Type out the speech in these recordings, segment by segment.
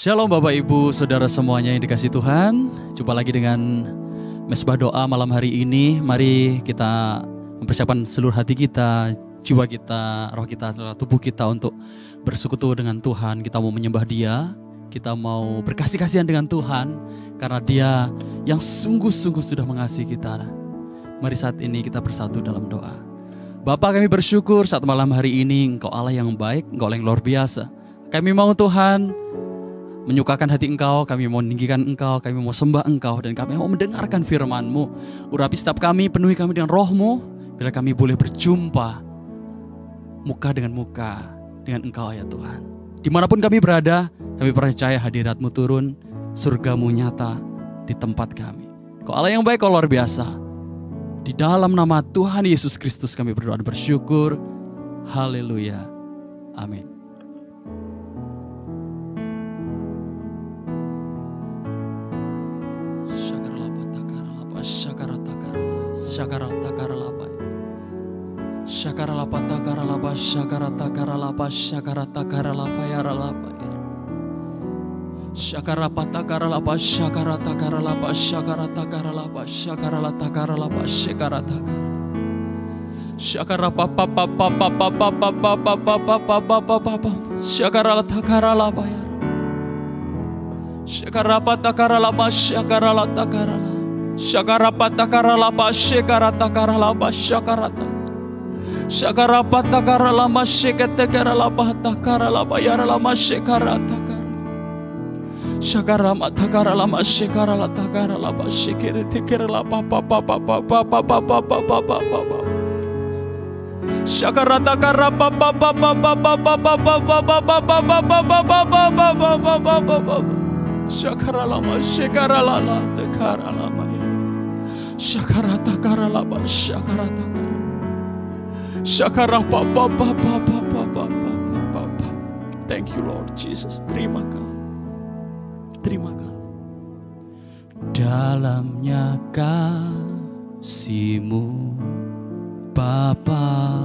Shalom Bapak Ibu, Saudara semuanya yang dikasihi Tuhan. Jumpa lagi dengan Mesbah Doa malam hari ini. Mari kita mempersiapkan seluruh hati kita, jiwa kita, roh kita, tubuh kita untuk bersekutu dengan Tuhan. Kita mau menyembah Dia, kita mau berkasih-kasihan dengan Tuhan, karena Dia yang sungguh-sungguh sudah mengasihi kita. Mari saat ini kita bersatu dalam doa. Bapa, kami bersyukur saat malam hari ini Engkau Allah yang baik, Engkau Allah yang luar biasa. Kami mau Tuhan menyukakan hati Engkau, kami mau meninggikan Engkau, kami mau sembah Engkau, dan kami mau mendengarkan firman-Mu. Urapi setiap kami, penuhi kami dengan roh-Mu, bila kami boleh berjumpa muka dengan muka dengan Engkau ya Tuhan. Dimanapun kami berada, kami percaya hadirat-Mu turun, surga-Mu nyata di tempat kami. Kau Allah yang baik, Kau luar biasa. Di dalam nama Tuhan Yesus Kristus kami berdoa dan bersyukur. Haleluya. Amin. Shakarapatakara shekarataka lapa shakarata. Shakarapatakara lama shekatekara lapa takara lapa yara lama shekarataka. Shakaramatakara lama shekaratakara lapa shekeretekara lapa papa papa papa papa papa papa. Shakaratakara papa papa papa papa papa papa papa. Shakaralama shekaralala tekaralama. Shakaratakara shakaratakara. Shakarapapapapapapapapapapa. Thank you Lord Jesus. Terima kasih. Terima kasih. Dalamnya kasih-Mu Bapa,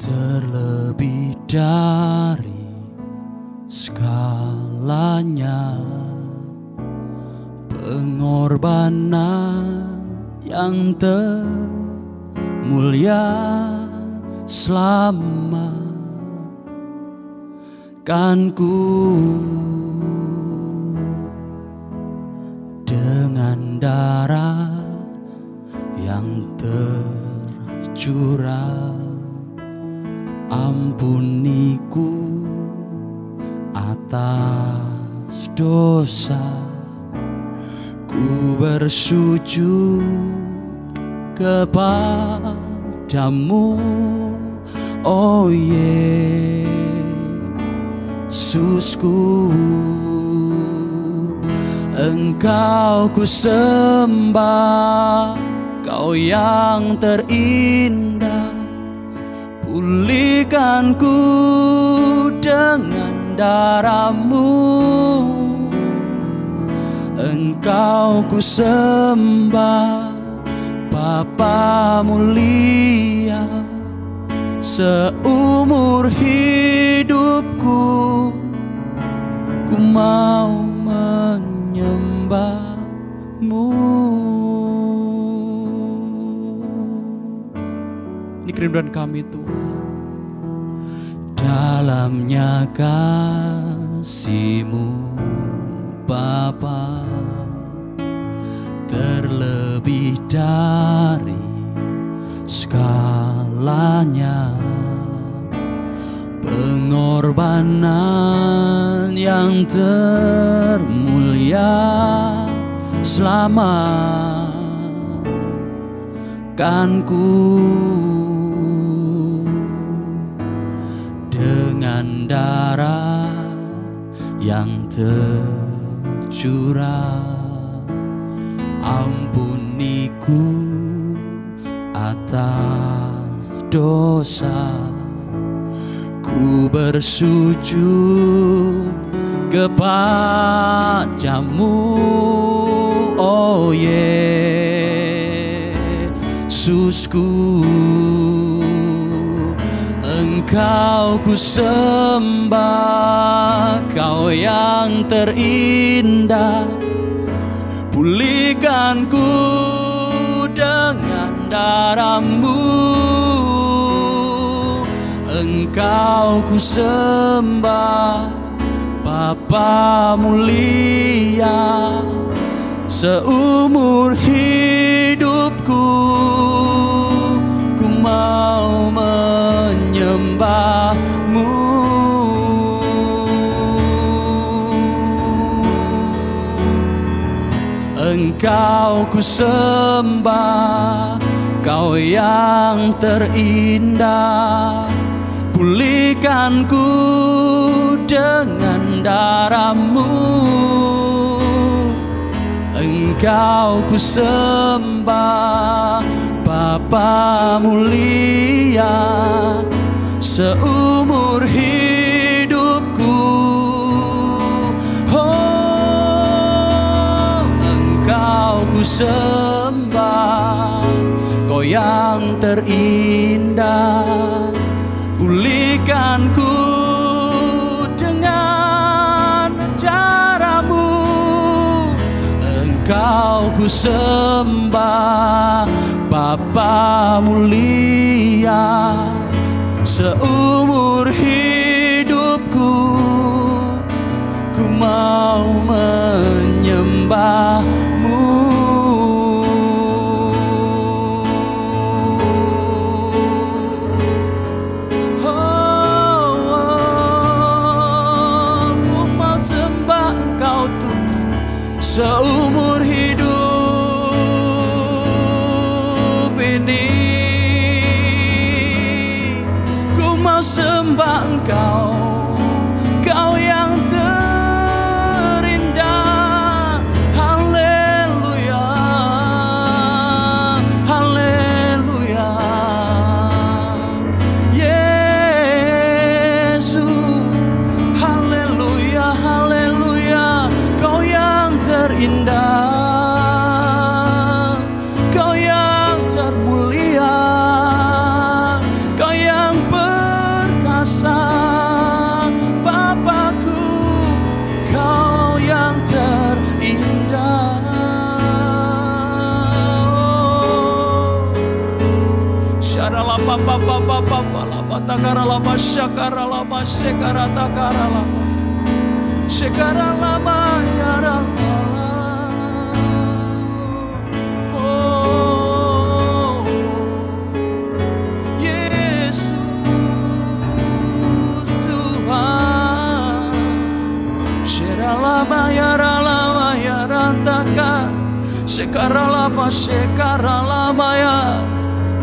terlebih dari segalanya, pengorbanan yang termulia selamatkanku dengan darah yang tercurah. Ampuniku atas dosa, ku bersujud kepadamu, oh Yesusku. Engkau ku sembah, Kau yang terindah. Pulihkanku dengan darah-Mu. Engkau ku sembah, Bapa mulia. Seumur hidupku ku mau menyembah-Mu. Ini kerinduan kami Tuhan. Dalamnya kasih-Mu Bapa, terlebih dari segalanya, pengorbanan yang termulia selamatkanku dengan darah yang tercurah. Ampuniku atas dosa, ku bersujud kepadamu, oh Yesusku. Engkau ku sembah, Kau yang terindah, pulihkan ku dengan darah-Mu. Engkau ku sembah, Bapa mulia, seumur hidupku ku mau menyembah-Mu. Engkau ku sembah, Kau yang terindah, pulihkan ku dengan darah-Mu. Engkau ku sembah, Bapa mulia, seumur hidupku. Oh, Engkau ku sembah, Kau yang terindah, pulihkan ku dengan darah-Mu. Engkau ku sembah, Bapa mulia, seumur hidupku ku mau menyembah-Mu. Seumur hidup ini ku mau sembah Engkau, Kau yang terindah. Haleluya, haleluya, Yesus. Haleluya, haleluya, Kau yang terindah, Kau yang termulia, Kau yang perkasa, Bapakku, Kau yang terindah. Syarala papa papa papa lapa takara lapa syakara lapa syakara takara lapa syakara lama yara.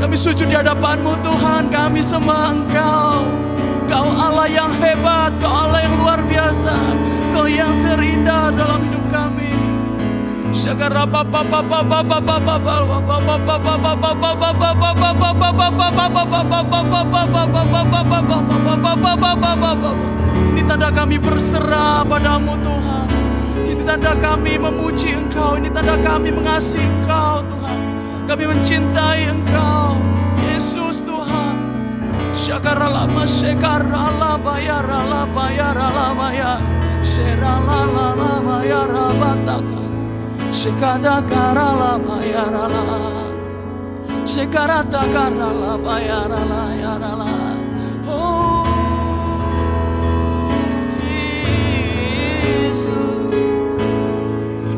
Kami sujud di hadapan-Mu Tuhan, kami sembah Engkau. Kau Allah yang hebat, Kau Allah yang luar biasa, Kau yang terindah dalam hidup kami. Ini tanda kami berserah pada-Mu Tuhan. Ini tanda kami memuji Engkau, ini tanda kami mengasihi Engkau Tuhan. Kami mencintai Engkau, Yesus Tuhan. Syakaralama syakaralama yaralama yaralama ya seralalama yarabataka syakadakaralama yarala syakaratakaralama yarala yarala. Oh Jesus,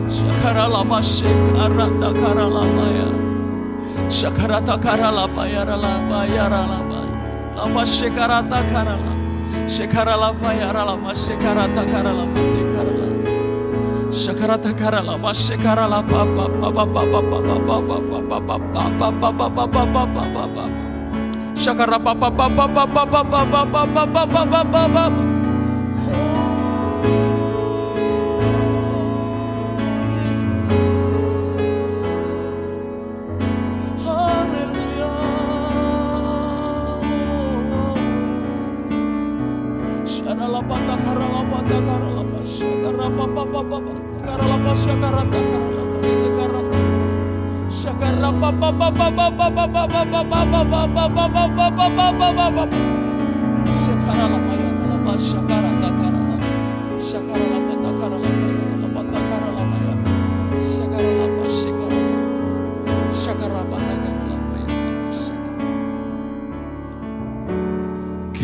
syakaralama syakaratakaralama ya Shakaratakaralapa yaralapa yaralapa lapa shakaratakarala shakaralapa yaralapa shakaratakaralapa tekarala shakaratakaralapa shakaralapa shakarapapa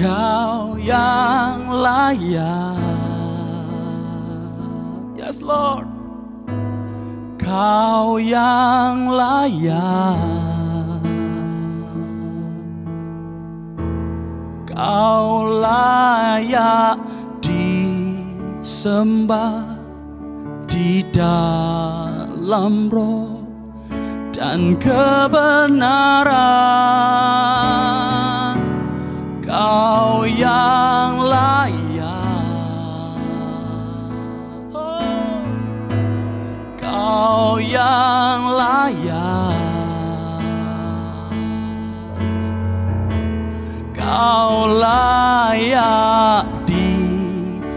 Kau yang layak, yes Lord. Kau yang layak, Kau layak disembah di dalam roh dan kebenaran. Kau yang layak, oh, Kau yang layak, Kau layak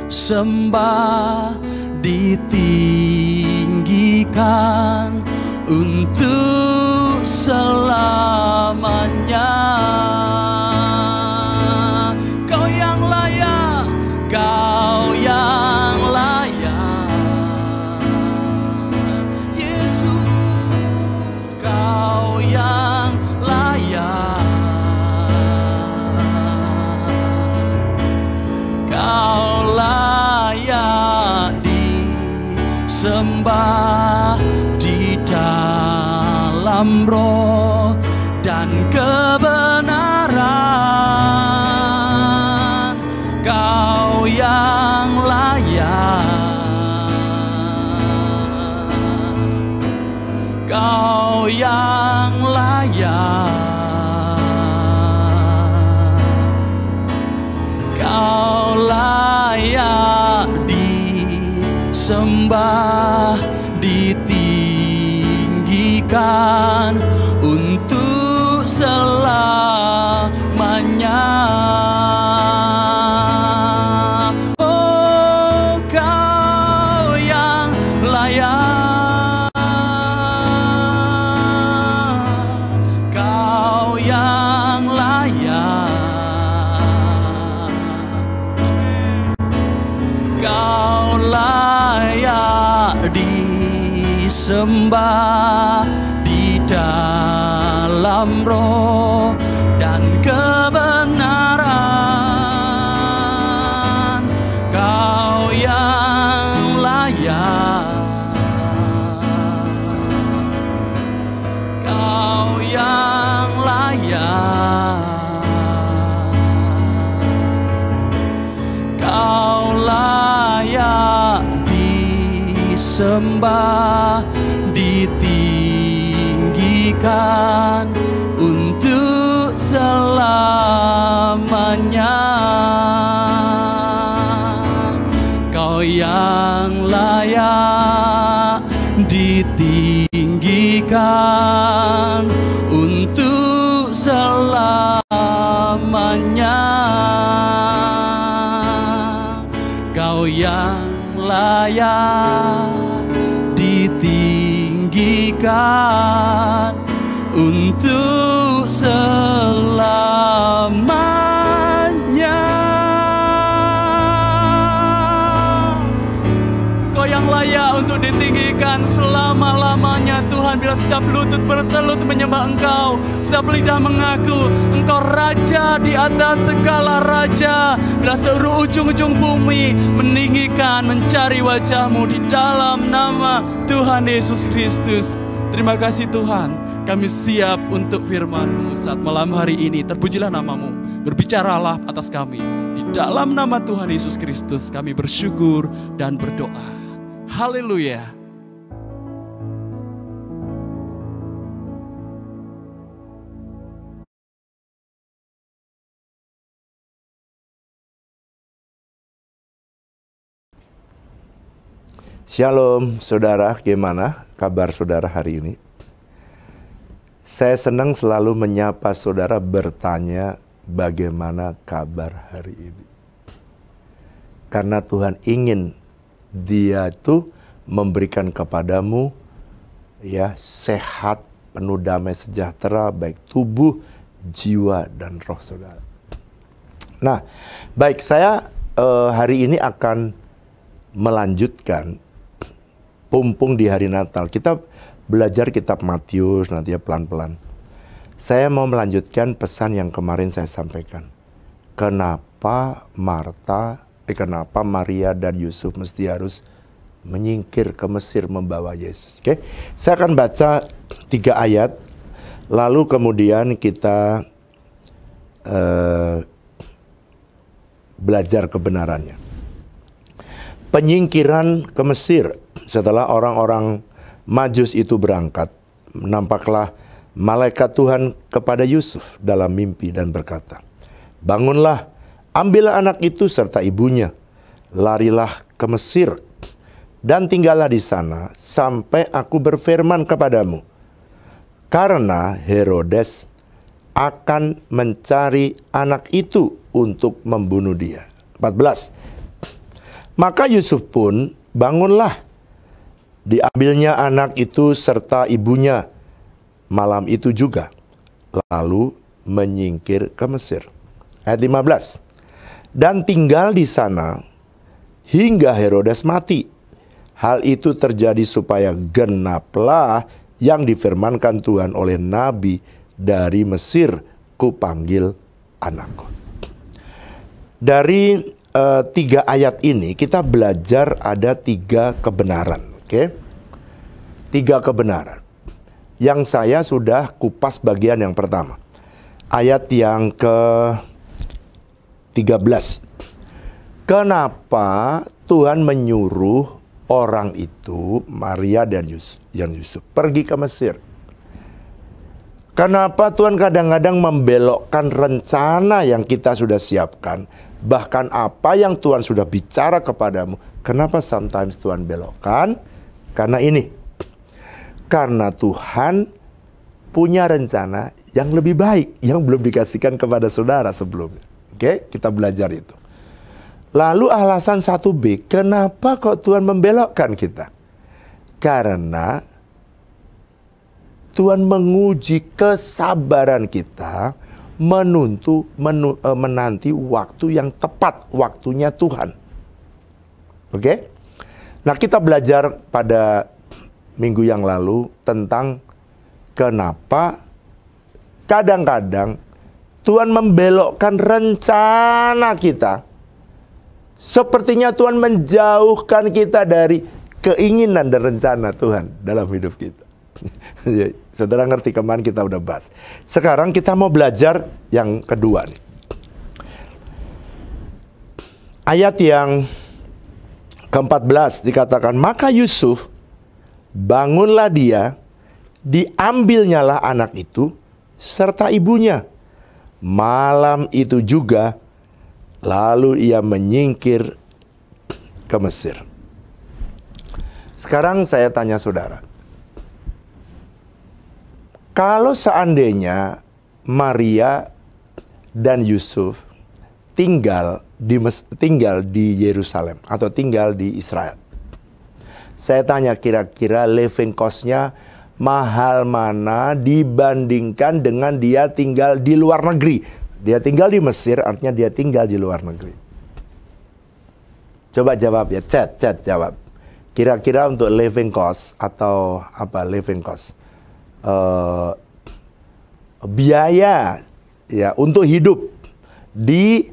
disembah, ditinggikan untuk selamanya. Kau yang layak, Kau yang layak, Yesus, Kau yang layak, Kau layak disembah di dalam roh dan kebenaran. Kau yang layak, Kau yang layak, Kau layak disembah, ditinggikan untuk selamanya. Oh, Kau yang layak, Kau yang layak, Kau layak disembah di dalam roh dan kebenaran. Kau yang layak, Kau yang layak, Kau layak disembah, ditinggikan untuk selamanya. Kau yang layak ditinggikan untuk selamanya. Kau yang layak ditinggikan untuk selamanya. Kau yang layak untuk ditinggikan selama-lamanya Tuhan. Bila setiap lutut bertelut menyembah Engkau, setiap lidah mengaku Engkau Raja di atas segala raja. Bila seluruh ujung-ujung bumi meninggikan, mencari wajah-Mu di dalam nama Tuhan Yesus Kristus. Terima kasih Tuhan, kami siap untuk firman-Mu saat malam hari ini. Terpujilah nama-Mu, berbicaralah atas kami. Di dalam nama Tuhan Yesus Kristus kami bersyukur dan berdoa. Haleluya. Shalom saudara, gimana kabar saudara hari ini? Saya senang selalu menyapa saudara, bertanya bagaimana kabar hari ini. Karena Tuhan ingin Dia itu memberikan kepadamu ya sehat, penuh damai sejahtera, baik tubuh, jiwa, dan roh saudara. Nah, baik, saya hari ini akan melanjutkan pumpung di hari Natal. Kita belajar kitab Matius nanti ya pelan-pelan. Saya mau melanjutkan pesan yang kemarin saya sampaikan. Kenapa Maria dan Yusuf mesti harus menyingkir ke Mesir membawa Yesus. Oke, saya akan baca 3 ayat, lalu kemudian kita belajar kebenarannya. Penyingkiran ke Mesir. Setelah orang-orang Majus itu berangkat, nampaklah malaikat Tuhan kepada Yusuf dalam mimpi dan berkata, "Bangunlah, ambillah anak itu serta ibunya, larilah ke Mesir, dan tinggallah di sana sampai aku berfirman kepadamu. Karena Herodes akan mencari anak itu untuk membunuh dia." 14. Maka Yusuf pun bangunlah. Diambilnya anak itu serta ibunya malam itu juga, lalu menyingkir ke Mesir. Ayat 15. Dan tinggal di sana hingga Herodes mati. Hal itu terjadi supaya genaplah yang difirmankan Tuhan oleh Nabi, dari Mesir kupanggil anakku. Dari 3 ayat ini kita belajar ada 3 kebenaran. Oke, 3 kebenaran yang saya sudah kupas bagian yang pertama. Ayat yang ke-13. Kenapa Tuhan menyuruh orang itu, Maria dan Yusuf, pergi ke Mesir? Kenapa Tuhan kadang-kadang membelokkan rencana yang kita sudah siapkan? Bahkan apa yang Tuhan sudah bicara kepadamu, kenapa sometimes Tuhan belokkan? Karena ini, karena Tuhan punya rencana yang lebih baik, yang belum dikasihkan kepada saudara sebelumnya. Oke, kita belajar itu. Lalu alasan 1B, kenapa kok Tuhan membelokkan kita? Karena Tuhan menguji kesabaran kita, menanti waktu yang tepat, waktunya Tuhan. Oke? Nah, kita belajar pada minggu yang lalu tentang kenapa kadang-kadang Tuhan membelokkan rencana kita. Sepertinya Tuhan menjauhkan kita dari keinginan dan rencana Tuhan dalam hidup kita. Saudara ngerti, kemarin kita udah bahas. Sekarang kita mau belajar yang kedua nih. Ayat yang ke-14 dikatakan, maka Yusuf, bangunlah dia, diambilnyalah anak itu serta ibunya. Malam itu juga, lalu ia menyingkir ke Mesir. Sekarang saya tanya saudara, kalau seandainya Maria dan Yusuf tinggal di Yerusalem atau tinggal di Israel, saya tanya kira-kira living cost-nya mahal mana dibandingkan dengan dia tinggal di luar negeri. Dia tinggal di Mesir, artinya dia tinggal di luar negeri. Coba jawab ya, chat jawab. Kira-kira untuk living cost atau apa living cost? Biaya ya untuk hidup di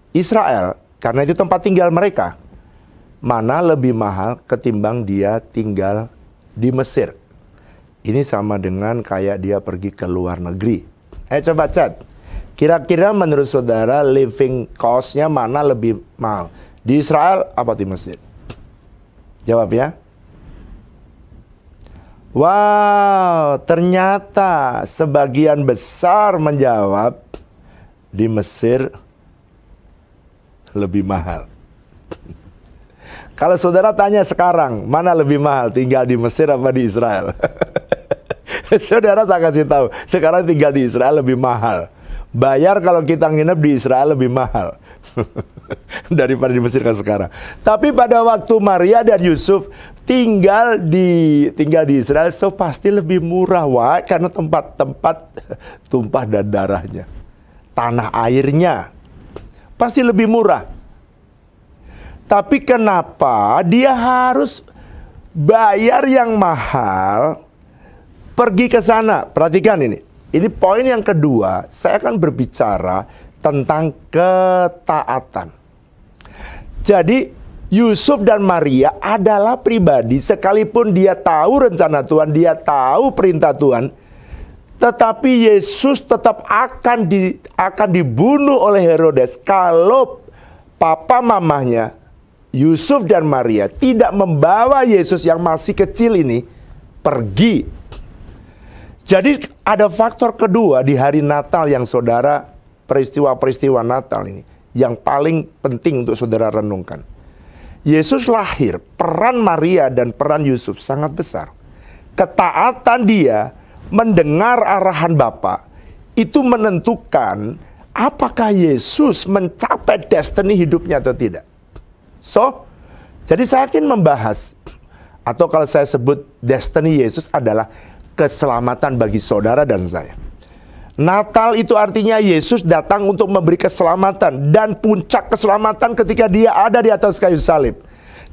Israel, karena itu tempat tinggal mereka, mana lebih mahal ketimbang dia tinggal di Mesir. Ini sama dengan kayak dia pergi ke luar negeri. Coba chat, kira-kira menurut saudara living cost-nya mana lebih mahal, di Israel apa di Mesir? Jawab ya. Wow, ternyata sebagian besar menjawab di Mesir lebih mahal. Kalau saudara tanya sekarang, mana lebih mahal, tinggal di Mesir apa di Israel? Saudara tak kasih tahu, sekarang tinggal di Israel lebih mahal. Bayar kalau kita nginep di Israel lebih mahal daripada di Mesir kan sekarang. Tapi pada waktu Maria dan Yusuf tinggal di Israel, so pasti lebih murah, wah, karena tempat-tempat tumpah dan darahnya, tanah airnya pasti lebih murah. Tapi kenapa dia harus bayar yang mahal pergi ke sana? Perhatikan ini. Ini poin yang kedua, saya akan berbicara tentang ketaatan. Jadi Yusuf dan Maria adalah pribadi, sekalipun dia tahu rencana Tuhan, dia tahu perintah Tuhan, tetapi Yesus tetap akan dibunuh oleh Herodes kalau papa mamahnya Yusuf dan Maria tidak membawa Yesus yang masih kecil ini pergi. Jadi ada faktor kedua di hari Natal yang saudara, peristiwa-peristiwa Natal ini yang paling penting untuk saudara renungkan. Yesus lahir, peran Maria dan peran Yusuf sangat besar. Ketaatan dia mendengar arahan Bapa itu menentukan apakah Yesus mencapai destiny hidupnya atau tidak. Jadi saya ingin membahas, atau kalau saya sebut destiny Yesus adalah keselamatan bagi saudara dan saya. Natal itu artinya Yesus datang untuk memberi keselamatan, dan puncak keselamatan ketika dia ada di atas kayu salib.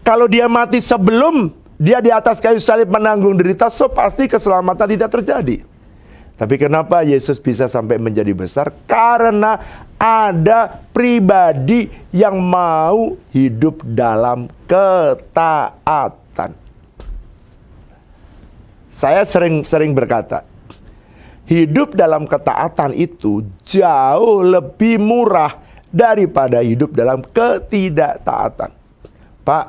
Kalau dia mati sebelum dia di atas kayu salib menanggung derita, pasti keselamatan tidak terjadi. Tapi kenapa Yesus bisa sampai menjadi besar? Karena ada pribadi yang mau hidup dalam ketaatan. Saya sering berkata, hidup dalam ketaatan itu jauh lebih murah daripada hidup dalam ketidaktaatan. Pak,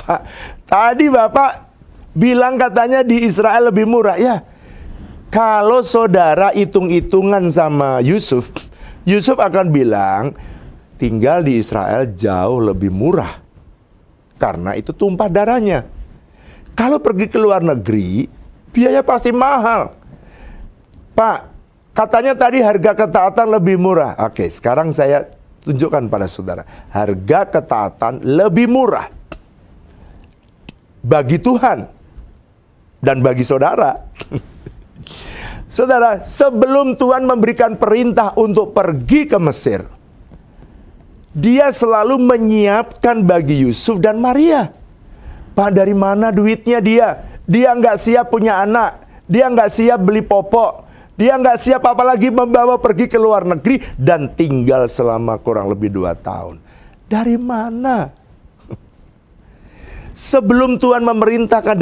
Pak, tadi Bapak bilang katanya di Israel lebih murah. Ya, kalau saudara hitung-hitungan sama Yusuf, Yusuf akan bilang tinggal di Israel jauh lebih murah, karena itu tumpah darahnya. Kalau pergi ke luar negeri, biaya pasti mahal. Pak, katanya tadi harga ketaatan lebih murah. Oke, sekarang saya tunjukkan pada saudara. Harga ketaatan lebih murah bagi Tuhan dan bagi saudara. Saudara, sebelum Tuhan memberikan perintah untuk pergi ke Mesir, Dia selalu menyiapkan bagi Yusuf dan Maria. Pak, dari mana duitnya dia? Dia nggak siap punya anak. Dia nggak siap beli popok. Dia nggak siap apalagi membawa pergi ke luar negeri dan tinggal selama kurang lebih 2 tahun. Dari mana? Sebelum Tuhan memerintahkan,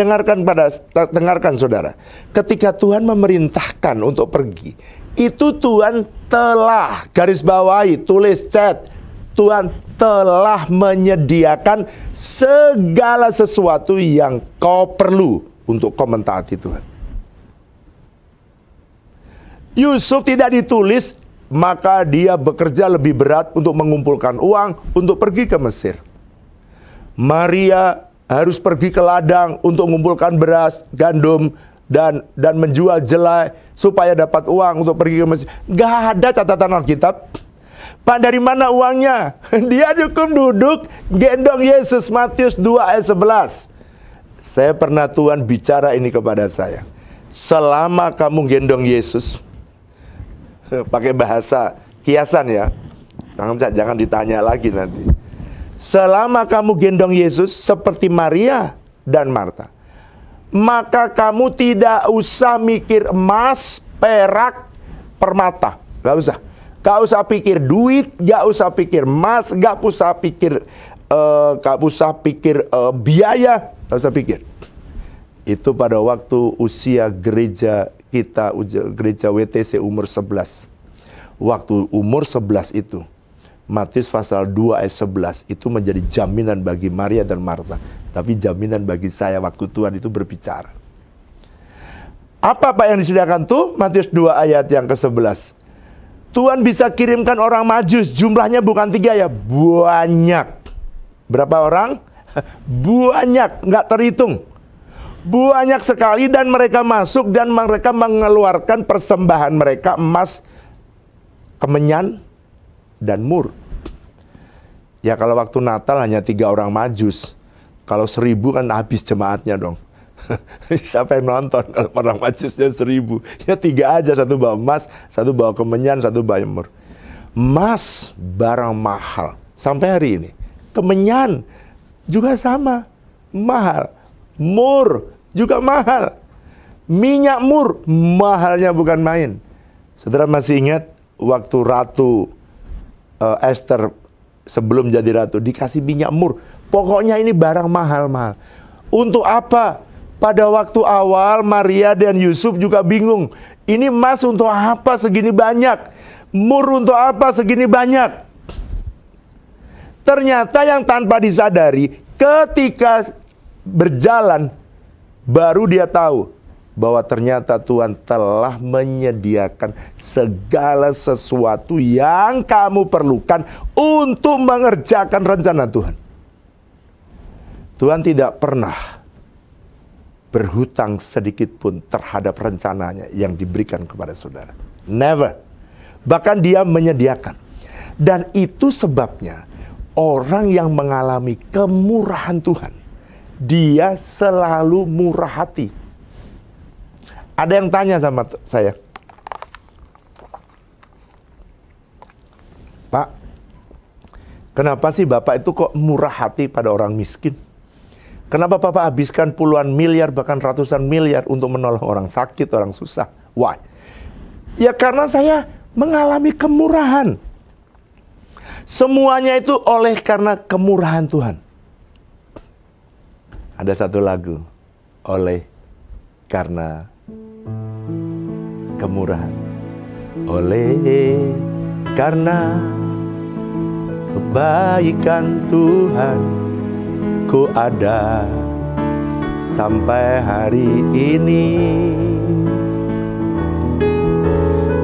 dengarkan saudara. Ketika Tuhan memerintahkan untuk pergi, itu Tuhan telah garis bawahi, tulis chat. Tuhan telah menyediakan segala sesuatu yang kau perlu untuk kau mentaati Tuhan. Yusuf tidak ditulis, maka dia bekerja lebih berat untuk mengumpulkan uang untuk pergi ke Mesir. Maria harus pergi ke ladang untuk mengumpulkan beras, gandum, dan menjual jelai supaya dapat uang untuk pergi ke Mesir. Gak ada catatan Alkitab. Pak, dari mana uangnya? Dia cukup duduk gendong Yesus. Matius 2 ayat 11. Saya pernah Tuhan bicara ini kepada saya. Selama kamu gendong Yesus, pakai bahasa kiasan ya, jangan ditanya lagi nanti. Selama kamu gendong Yesus seperti Maria dan Marta, maka kamu tidak usah mikir emas, perak, permata. Gak usah. Gak usah pikir duit, gak usah pikir emas, gak usah pikir biaya, gak usah pikir. Itu pada waktu usia gereja kita, gereja WTC umur 11. Waktu umur 11 itu, Matius pasal 2 ayat 11 itu menjadi jaminan bagi Maria dan Marta, tapi jaminan bagi saya waktu Tuhan itu berbicara. Apa yang disediakan tuh? Matius 2 ayat yang ke-11. Tuhan bisa kirimkan orang Majus, jumlahnya bukan 3 ya, banyak. Berapa orang? Banyak, nggak terhitung. Banyak sekali, dan mereka masuk dan mereka mengeluarkan persembahan mereka, emas, kemenyan, dan mur. Ya kalau waktu Natal hanya 3 orang Majus, kalau 1000 kan habis jemaatnya dong. Siapa yang nonton kalau orang Majusnya 1000? Ya 3 aja, 1 bawa emas, 1 bawa kemenyan, 1 bawa mur. Emas barang mahal. sampai hari ini. Kemenyan juga sama, mahal. Mur juga mahal. Minyak mur, mahalnya bukan main. Saudara masih ingat waktu Ratu Esther sebelum jadi ratu dikasih minyak mur. Pokoknya ini barang mahal-mahal. Untuk apa? Pada waktu awal Maria dan Yusuf juga bingung. Ini emas untuk apa segini banyak? Mur untuk apa segini banyak? Ternyata yang tanpa disadari, ketika berjalan baru dia tahu bahwa ternyata Tuhan telah menyediakan segala sesuatu yang kamu perlukan untuk mengerjakan rencana Tuhan. Tuhan tidak pernah berhutang sedikit pun terhadap rencananya yang diberikan kepada saudara. Never. Bahkan dia menyediakan. Dan itu sebabnya orang yang mengalami kemurahan Tuhan, dia selalu murah hati. Ada yang tanya sama saya, Pak, kenapa sih Bapak itu kok murah hati pada orang miskin? Kenapa Bapak habiskan puluhan miliar, bahkan ratusan miliar untuk menolong orang sakit, orang susah? Why? Ya karena saya mengalami kemurahan. Semuanya itu oleh karena kemurahan Tuhan. Ada satu lagu, oleh karena kemurahan. Oleh karena kebaikan Tuhan, ku ada sampai hari ini.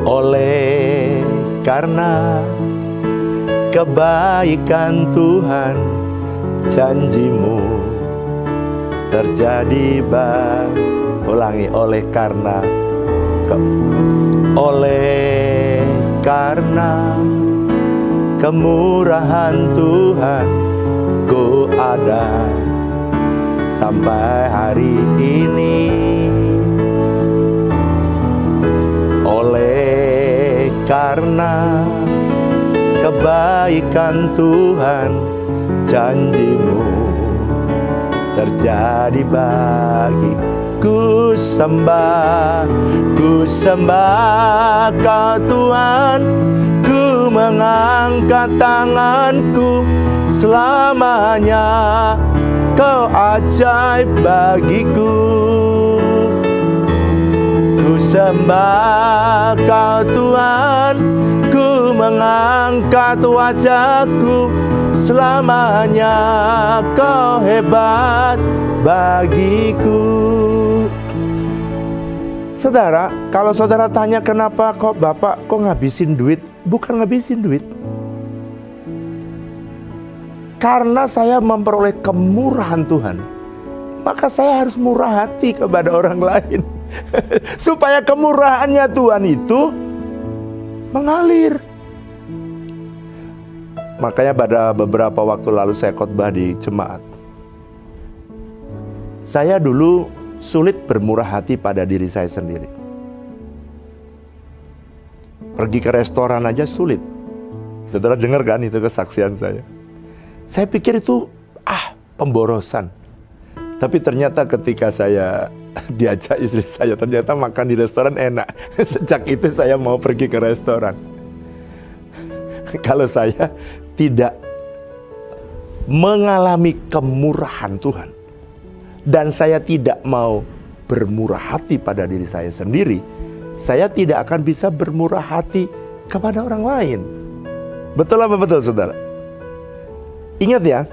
Oleh karena kebaikan Tuhan, janjimu terjadi ulangi, oleh karena kemurahan Tuhan, ku ada sampai hari ini. Oleh karena kebaikan Tuhan, janjimu terjadi bagi ku sembah Kau Tuhan, ku mengangkat tanganku, selamanya Kau ajaib bagiku. Ku sembah Kau Tuhan, ku mengangkat wajahku, selamanya Kau hebat bagiku. Saudara, kalau saudara tanya kenapa kok Bapak kok ngabisin duit, bukan ngabisin duit. Karena saya memperoleh kemurahan Tuhan, maka saya harus murah hati kepada orang lain. Supaya kemurahannya Tuhan itu mengalir. Makanya pada beberapa waktu lalu saya khotbah di jemaat. Saya dulu sulit bermurah hati pada diri saya sendiri. Pergi ke restoran aja sulit. Saudara dengar kan itu kesaksian saya. Saya pikir itu pemborosan. Tapi ternyata ketika saya diajak istri saya, ternyata makan di restoran enak. Sejak itu saya mau pergi ke restoran. Kalau saya tidak mengalami kemurahan Tuhan, dan saya tidak mau bermurah hati pada diri saya sendiri, saya tidak akan bisa bermurah hati kepada orang lain. Betul apa betul, saudara? Ingat ya,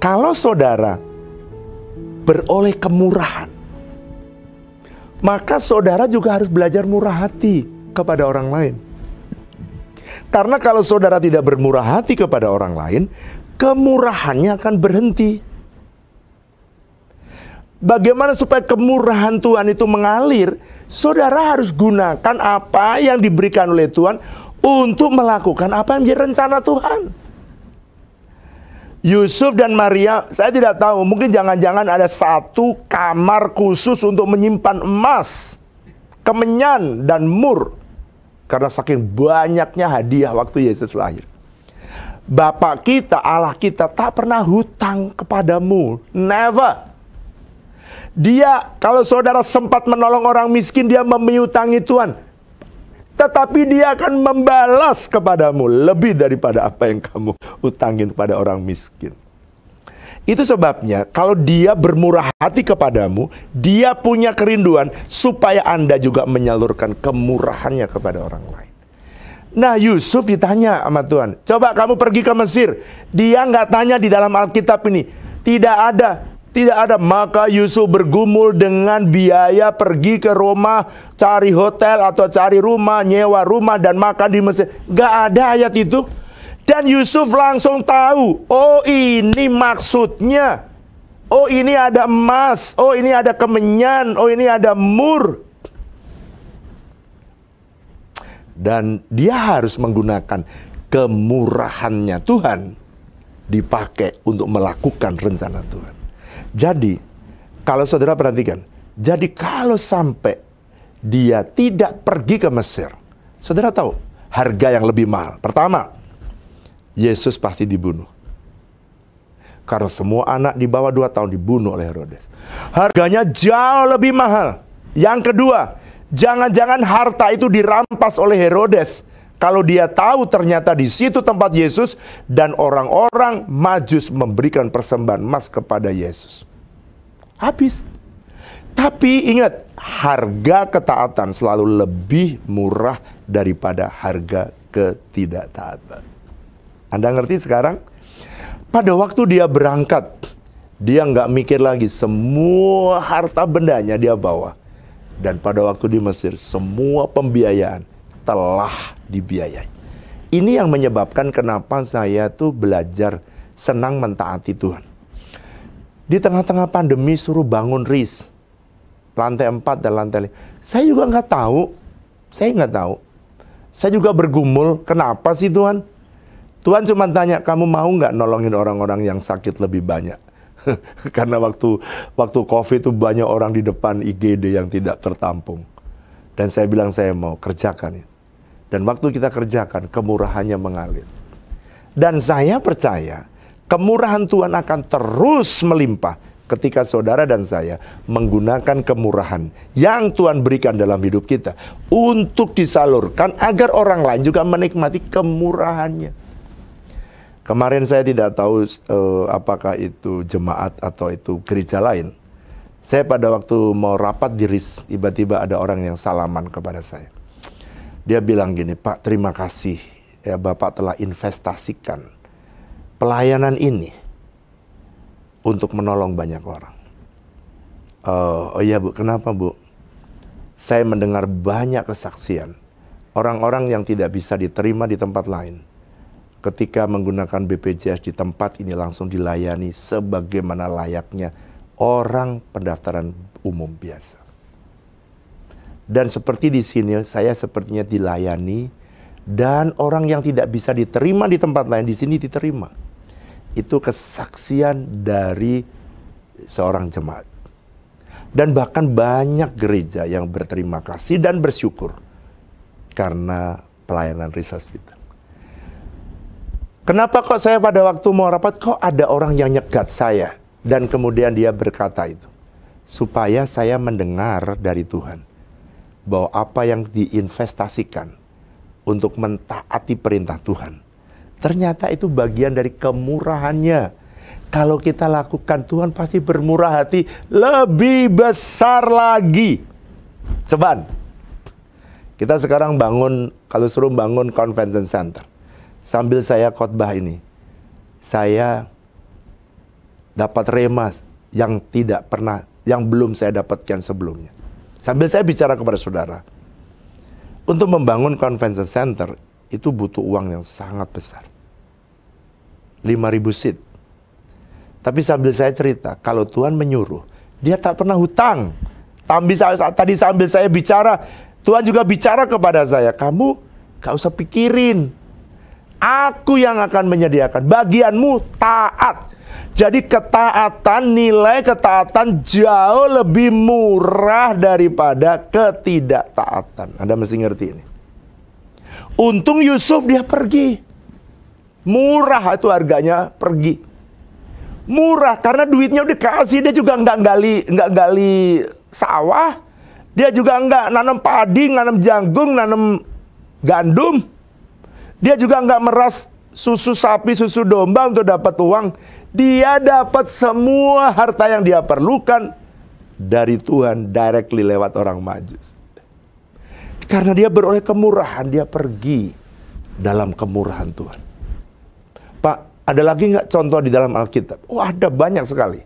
kalau saudara beroleh kemurahan, maka saudara juga harus belajar murah hati kepada orang lain. Karena kalau saudara tidak bermurah hati kepada orang lain, kemurahannya akan berhenti. Bagaimana supaya kemurahan Tuhan itu mengalir? Saudara harus gunakan apa yang diberikan oleh Tuhan untuk melakukan apa yang menjadi rencana Tuhan. Yusuf dan Maria, saya tidak tahu, mungkin jangan-jangan ada satu kamar khusus untuk menyimpan emas, kemenyan, dan mur. Karena saking banyaknya hadiah waktu Yesus lahir. Bapak kita, Allah kita tak pernah hutang kepadamu. Never. Dia, kalau saudara sempat menolong orang miskin, dia memiutangi Tuhan. Tetapi dia akan membalas kepadamu lebih daripada apa yang kamu hutangin kepada orang miskin. Itu sebabnya kalau dia bermurah hati kepadamu, dia punya kerinduan supaya Anda juga menyalurkan kemurahannya kepada orang lain. Nah, Yusuf ditanya sama Tuhan, coba kamu pergi ke Mesir. Dia nggak tanya di dalam Alkitab ini. Tidak ada. Maka Yusuf bergumul dengan biaya pergi ke Roma, cari hotel atau cari rumah, nyewa rumah dan makan di Mesir. Nggak ada ayat itu. Dan Yusuf langsung tahu, oh ini maksudnya. Oh ini ada emas, oh ini ada kemenyan, oh ini ada mur. Dan dia harus menggunakan kemurahannya Tuhan dipakai untuk melakukan rencana Tuhan. Jadi, kalau saudara perhatikan, jadi kalau sampai dia tidak pergi ke Mesir, saudara tahu harga yang lebih mahal. Pertama, Yesus pasti dibunuh. Karena semua anak di bawah 2 tahun dibunuh oleh Herodes. Harganya jauh lebih mahal. Yang kedua, jangan-jangan harta itu dirampas oleh Herodes. Kalau dia tahu ternyata di situ tempat Yesus dan orang-orang Majus memberikan persembahan emas kepada Yesus. Habis. Tapi ingat, harga ketaatan selalu lebih murah daripada harga ketidaktaatan. Anda ngerti sekarang? Pada waktu dia berangkat, dia nggak mikir lagi, semua harta bendanya dia bawa. Dan pada waktu di Mesir, semua pembiayaan telah dibiayai. Ini yang menyebabkan kenapa saya tuh belajar senang mentaati Tuhan. Di tengah-tengah pandemi suruh bangun RIS, lantai 4 dan lantai 5. Saya juga nggak tahu. Saya juga bergumul, kenapa sih Tuhan? Tuhan cuma tanya, kamu mau nggak nolongin orang-orang yang sakit lebih banyak? Karena waktu COVID itu banyak orang di depan IGD yang tidak tertampung. Dan saya bilang saya mau kerjakan itu. Dan waktu kita kerjakan, kemurahannya mengalir. Dan saya percaya kemurahan Tuhan akan terus melimpah ketika saudara dan saya menggunakan kemurahan yang Tuhan berikan dalam hidup kita untuk disalurkan agar orang lain juga menikmati kemurahannya. Kemarin saya tidak tahu apakah itu jemaat atau itu gereja lain. Saya pada waktu mau rapat di RIS, tiba-tiba ada orang yang salaman kepada saya. Dia bilang gini, Pak, terima kasih ya Bapak telah investasikan pelayanan ini untuk menolong banyak orang. Oh iya Bu, kenapa Bu? Saya mendengar banyak kesaksian orang-orang yang tidak bisa diterima di tempat lain. Ketika menggunakan BPJS di tempat ini langsung dilayani sebagaimana layaknya orang pendaftaran umum biasa. Dan seperti di sini saya sepertinya dilayani dan orang yang tidak bisa diterima di tempat lain di sini diterima. Itu kesaksian dari seorang jemaat. Dan bahkan banyak gereja yang berterima kasih dan bersyukur karena pelayanan RIS Hospital. Kenapa kok saya pada waktu mau rapat, kok ada orang yang nyegat saya? Dan kemudian dia berkata itu. Supaya saya mendengar dari Tuhan. Bahwa apa yang diinvestasikan untuk mentaati perintah Tuhan. Ternyata itu bagian dari kemurahannya. Kalau kita lakukan, Tuhan pasti bermurah hati lebih besar lagi. Coba. Kita sekarang bangun, kalau suruh bangun convention center. Sambil saya khotbah ini, saya dapat rema yang tidak pernah, yang belum saya dapatkan sebelumnya. Sambil saya bicara kepada saudara, untuk membangun convention center itu butuh uang yang sangat besar. 5.000 seat. Tapi sambil saya cerita, kalau Tuhan menyuruh, dia tak pernah hutang. Tadi sambil saya bicara, Tuhan juga bicara kepada saya, kamu gak usah pikirin. Aku yang akan menyediakan. Bagianmu taat. Jadi ketaatan, nilai ketaatan jauh lebih murah daripada ketidaktaatan. Anda mesti ngerti ini. Untung Yusuf dia pergi. Murah itu harganya, pergi. Murah karena duitnya udah dikasih. Dia juga nggak gali sawah. Dia juga nggak nanam padi, nanam jagung, nanam gandum. Dia juga nggak meras susu sapi, susu domba untuk dapat uang. Dia dapat semua harta yang dia perlukan dari Tuhan directly lewat orang Majus. Karena dia beroleh kemurahan, dia pergi dalam kemurahan Tuhan. Pak, ada lagi nggak contoh di dalam Alkitab? Oh, ada banyak sekali.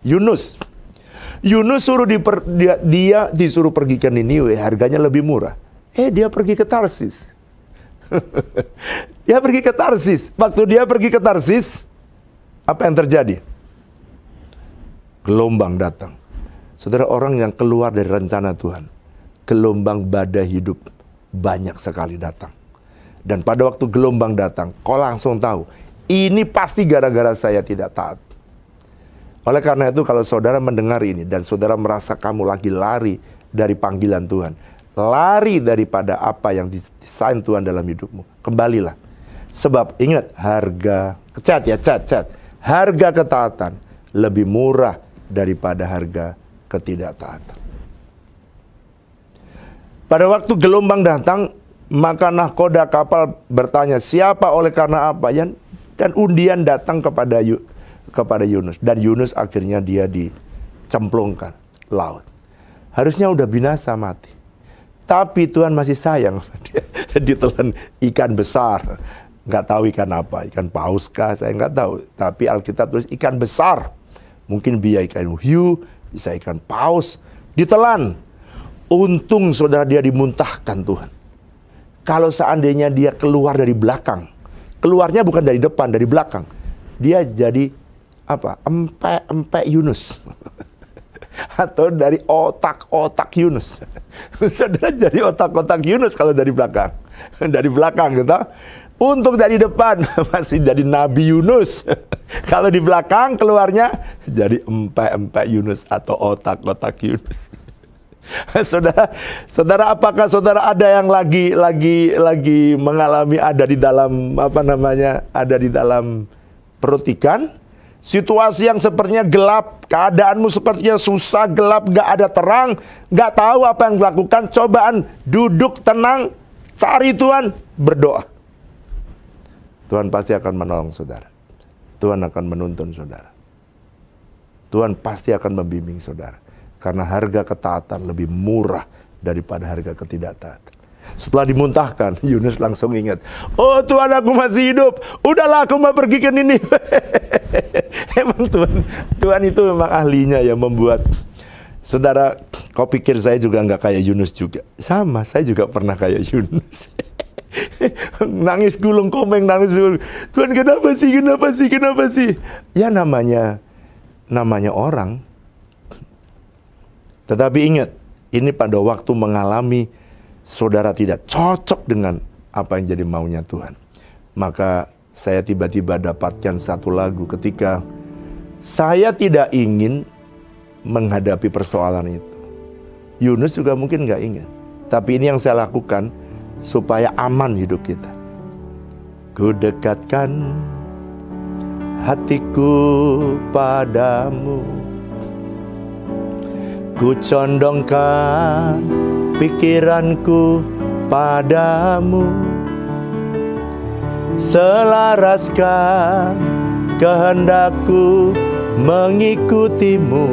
Yunus suruh dia disuruh pergi ke Niniwe, harganya lebih murah. Dia pergi ke Tarsis. Dia pergi ke Tarsis. Waktu dia pergi ke Tarsis, apa yang terjadi? Gelombang datang. Saudara, orang yang keluar dari rencana Tuhan, gelombang badai hidup banyak sekali datang. Dan pada waktu gelombang datang, kau langsung tahu, ini pasti gara-gara saya tidak taat. Oleh karena itu, kalau saudara mendengar ini dan saudara merasa kamu lagi lari dari panggilan Tuhan, lari daripada apa yang didesain Tuhan dalam hidupmu, kembalilah. Sebab ingat, harga ketaatan lebih murah daripada harga ketidaktaatan. Pada waktu gelombang datang, maka nahkoda kapal bertanya, siapa, oleh karena apa? Dan undian datang kepada Yunus. Dan Yunus akhirnya dia dicemplungkan laut. Harusnya udah binasa, mati. Tapi Tuhan masih sayang. Dia ditelan ikan besar. Nggak tahu ikan apa. Ikan paus kah? Saya nggak tahu. Tapi Alkitab tulis ikan besar. Mungkin bisa ikan hiu, bisa ikan paus. Ditelan. Untung saudara dia dimuntahkan Tuhan. Kalau seandainya dia keluar dari belakang, keluarnya bukan dari depan, dari belakang, dia jadi apa? Empek Yunus. Atau dari otak Yunus. Saudara jadi otak Yunus kalau dari belakang. Dari belakang gitu. Untuk dari depan masih jadi Nabi Yunus. Kalau di belakang keluarnya jadi empek Yunus atau otak Yunus. Saudara, apakah saudara ada yang lagi mengalami ada di dalam ada di dalam perut ikan? Situasi yang sepertinya gelap, keadaanmu sepertinya susah, gelap, gak ada terang, gak tahu apa yang dilakukan. Cobaan, duduk tenang, cari Tuhan, berdoa. Tuhan pasti akan menolong saudara. Tuhan akan menuntun saudara. Tuhan pasti akan membimbing saudara. Karena harga ketaatan lebih murah daripada harga ketidaktaatan. Setelah dimuntahkan, Yunus langsung ingat, oh Tuhan, aku masih hidup. Udahlah, aku mau pergi ke Niniwe. Emang Tuhan itu memang ahlinya ya membuat. Saudara, kau pikir saya juga nggak kayak Yunus juga? Sama, saya juga pernah kayak Yunus. Nangis gulung komeng, nangis gulung. Tuhan, kenapa sih? Ya namanya orang. Tetapi ingat, ini pada waktu mengalami saudara tidak cocok dengan apa yang jadi maunya Tuhan. Maka saya tiba-tiba dapatkan satu lagu ketika saya tidak ingin menghadapi persoalan itu. Yunus juga mungkin nggak ingin. Tapi ini yang saya lakukan supaya aman hidup kita. Ku dekatkan hatiku padamu, ku condongkan pikiranku padamu, selaraskan kehendakku mengikutimu,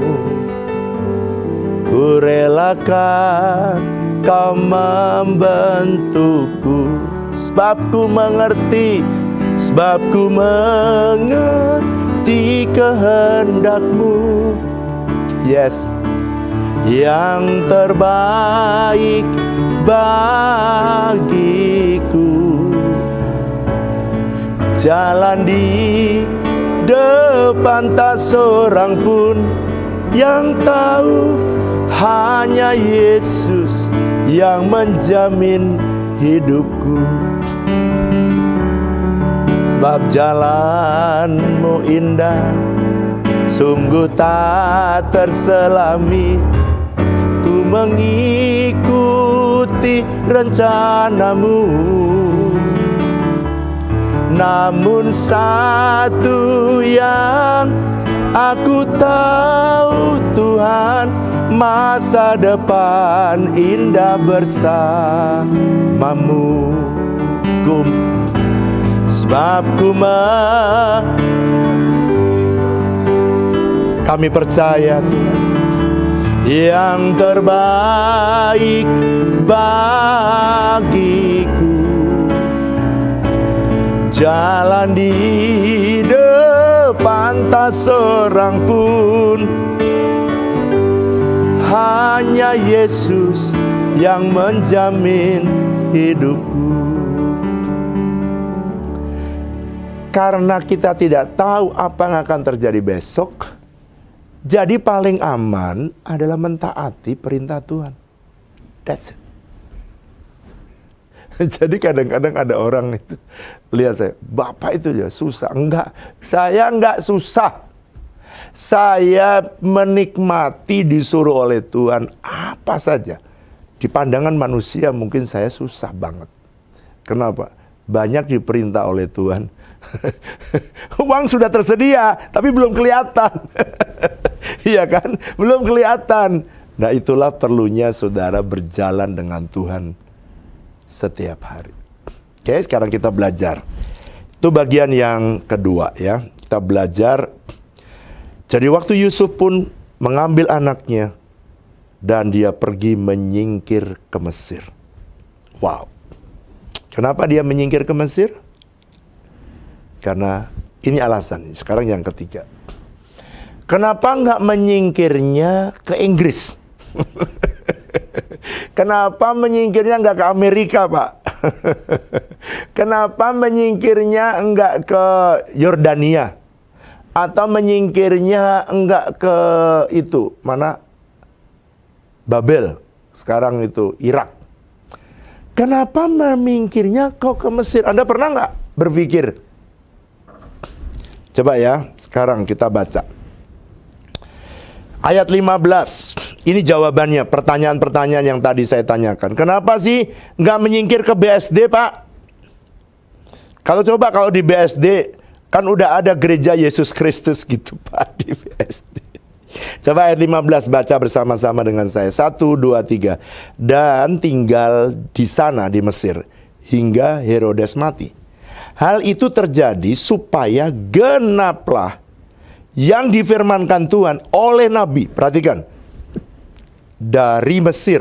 ku relakan kau membentukku, sebab ku mengerti kehendakmu. Yes, yang terbaik bagiku. Jalan di depan tak seorang pun yang tahu, hanya Yesus yang menjamin hidupku. Sebab jalanmu indah, sungguh tak terselami. Ku mengikuti rencanamu, Namun satu yang aku tahu Tuhan, masa depan indah bersamamu. Sebab kami percaya Tuhan, yang terbaik bagiku. Jalan di depan tak seorang pun, hanya Yesus yang menjamin hidupku. Karena kita tidak tahu apa yang akan terjadi besok, jadi paling aman adalah mentaati perintah Tuhan. That's it. Jadi kadang-kadang ada orang itu, lihat saya, Bapak itu ya susah. Enggak, saya enggak susah. Saya menikmati disuruh oleh Tuhan apa saja. Di pandangan manusia mungkin saya susah banget. Kenapa? Banyak diperintah oleh Tuhan. Uang sudah tersedia, tapi belum kelihatan. Iya kan? Belum kelihatan. Nah, itulah perlunya saudara berjalan dengan Tuhan setiap hari. Oke, sekarang kita belajar. Itu bagian yang kedua ya. Kita belajar. Jadi waktu Yusuf pun mengambil anaknya dan dia pergi menyingkir ke Mesir. Wow. Kenapa dia menyingkir ke Mesir? Karena ini alasan. Sekarang yang ketiga. Kenapa nggak menyingkirnya ke Inggris? Kenapa menyingkirnya nggak ke Amerika, Pak? Kenapa menyingkirnya nggak ke Yordania? Atau menyingkirnya nggak ke itu, mana? Babel. Sekarang itu Irak. Kenapa menyingkirnya kok ke Mesir? Anda pernah nggak berpikir? Coba ya, sekarang kita baca. Ayat 15, ini jawabannya, pertanyaan-pertanyaan yang tadi saya tanyakan. Kenapa sih nggak menyingkir ke BSD, Pak? Kalau di BSD, kan udah ada gereja Yesus Kristus gitu, Pak, di BSD. Coba ayat 15, baca bersama-sama dengan saya. 1, 2, 3. Dan tinggal di sana di Mesir, hingga Herodes mati. Hal itu terjadi supaya genaplah yang difirmankan Tuhan oleh Nabi. Perhatikan. Dari Mesir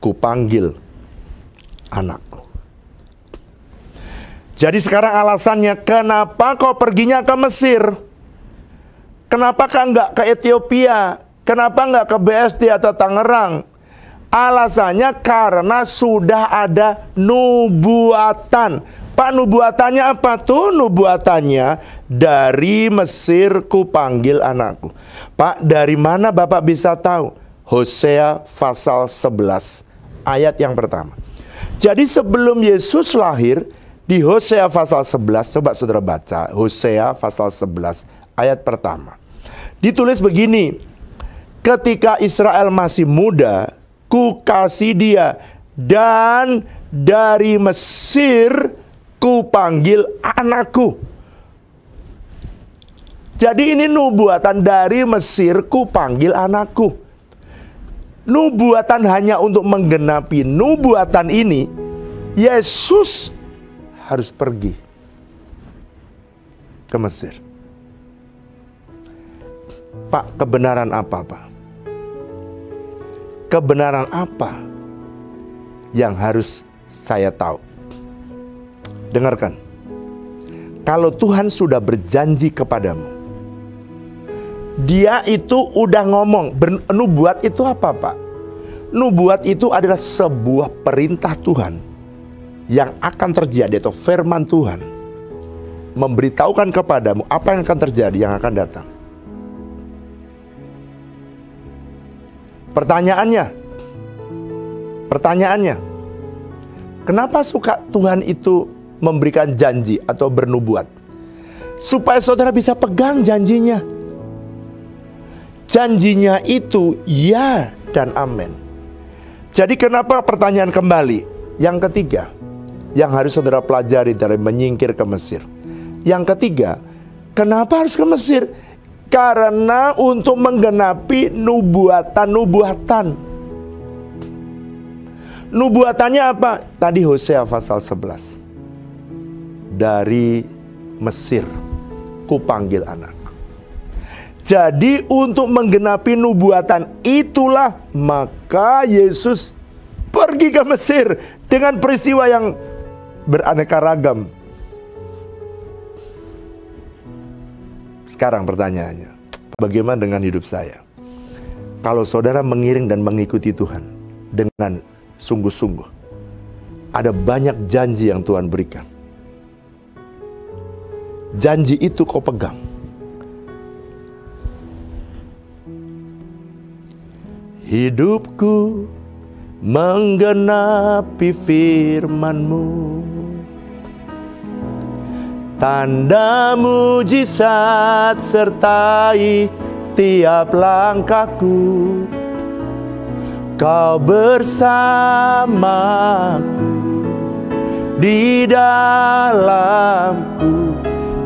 kupanggil anakku. Jadi sekarang alasannya, kenapa kau perginya ke Mesir? Kenapa nggak ke Ethiopia? Kenapa nggak ke BSD atau Tangerang? Alasannya karena sudah ada nubuatan. Pak, nubuatannya apa tuh? Nubuatannya dari Mesir kupanggil anakku. Pak, dari mana Bapak bisa tahu? Hosea pasal 11 ayat yang pertama. Jadi sebelum Yesus lahir, di Hosea pasal 11, coba saudara baca Hosea pasal 11 ayat pertama. Ditulis begini, ketika Israel masih muda, ku kasih dia, dan dari Mesir ku panggil anakku. Jadi ini nubuatan, dari Mesir ku panggil anakku. Nubuatan hanya untuk menggenapi nubuatan ini, Yesus harus pergi ke Mesir. Pak, kebenaran apa, Pak? Kebenaran apa yang harus saya tahu? Dengarkan. Kalau Tuhan sudah berjanji kepadamu, Dia itu udah ngomong. Nubuat itu apa, Pak? Nubuat itu adalah sebuah perintah Tuhan yang akan terjadi, atau firman Tuhan memberitahukan kepadamu apa yang akan terjadi, yang akan datang. Pertanyaannya, kenapa suka Tuhan itu memberikan janji atau bernubuat? Supaya saudara bisa pegang janjinya. Janjinya itu ya dan amin. Jadi kenapa, pertanyaan kembali yang ketiga, yang harus saudara pelajari dalam menyingkir ke Mesir. Yang ketiga, kenapa harus ke Mesir? Karena untuk menggenapi nubuatan. Nubuatannya apa? Tadi Hosea pasal 11. Dari Mesir kupanggil anak. Jadi untuk menggenapi nubuatan itulah maka Yesus pergi ke Mesir dengan peristiwa yang beraneka ragam. Sekarang pertanyaannya, bagaimana dengan hidup saya? Kalau saudara mengiring dan mengikuti Tuhan dengan sungguh-sungguh, ada banyak janji yang Tuhan berikan. Janji itu kau pegang. Hidupku menggenapi firman-Mu, tanda mujizat sertai tiap langkahku. Kau bersamaku di dalamku,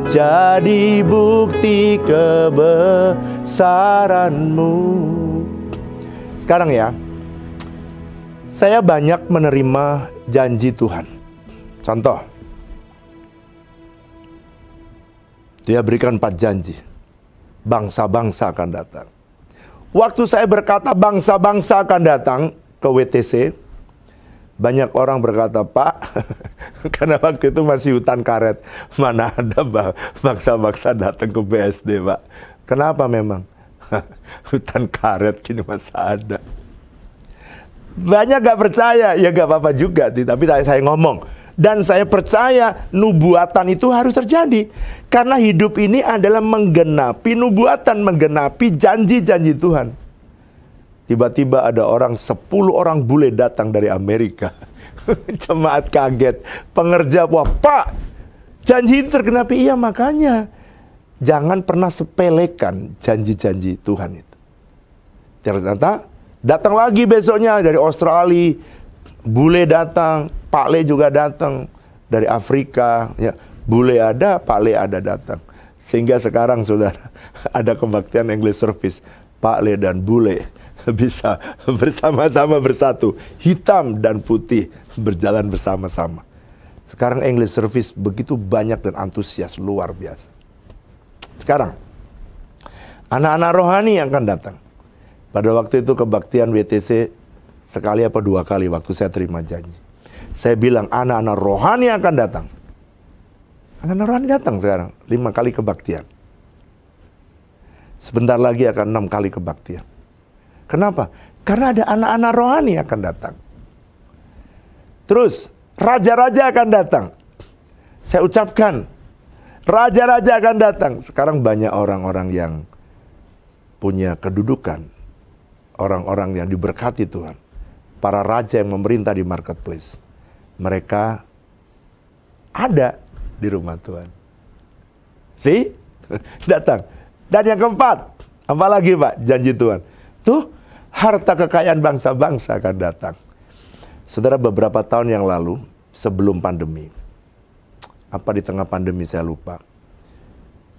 jadi bukti kebesaran-Mu. Sekarang ya, saya banyak menerima janji Tuhan. Contoh, Dia berikan 4 janji. Bangsa-bangsa akan datang. Waktu saya berkata bangsa-bangsa akan datang ke WTC, banyak orang berkata, Pak, karena waktu itu masih hutan karet, mana ada bangsa-bangsa datang ke BSD, Pak. Kenapa memang? Hutan karet kini masih ada. Banyak gak percaya, ya gak apa-apa juga, tapi saya ngomong. Dan saya percaya nubuatan itu harus terjadi. Karena hidup ini adalah menggenapi nubuatan, menggenapi janji-janji Tuhan. Tiba-tiba ada 10 orang bule datang dari Amerika. Jemaat kaget, pengerja, wah Pak, janji itu tergenapi. Iya, makanya jangan pernah sepelekan janji-janji Tuhan itu. Ternyata datang lagi besoknya dari Australia, bule datang, Pak Le juga datang dari Afrika, ya, bule ada, Pak Le ada datang. Sehingga sekarang saudara ada kebaktian English Service, Pak Le dan bule bisa bersama-sama bersatu, hitam dan putih berjalan bersama-sama. Sekarang English Service begitu banyak dan antusias, luar biasa. Sekarang anak-anak rohani yang akan datang. Pada waktu itu kebaktian WTC sekali apa 2 kali waktu saya terima janji. Saya bilang anak-anak rohani akan datang. Anak-anak rohani datang sekarang 5 kali kebaktian. Sebentar lagi akan 6 kali kebaktian. Kenapa? Karena ada anak-anak rohani akan datang. Terus raja-raja akan datang. Saya ucapkan raja-raja akan datang. Sekarang banyak orang-orang yang punya kedudukan, orang-orang yang diberkati Tuhan, para raja yang memerintah di marketplace. Mereka ada di rumah Tuhan. Datang. Dan yang keempat, apalagi Pak, janji Tuhan. Tuh, harta kekayaan bangsa-bangsa akan datang. Saudara, beberapa tahun yang lalu, sebelum pandemi, apa di tengah pandemi saya lupa,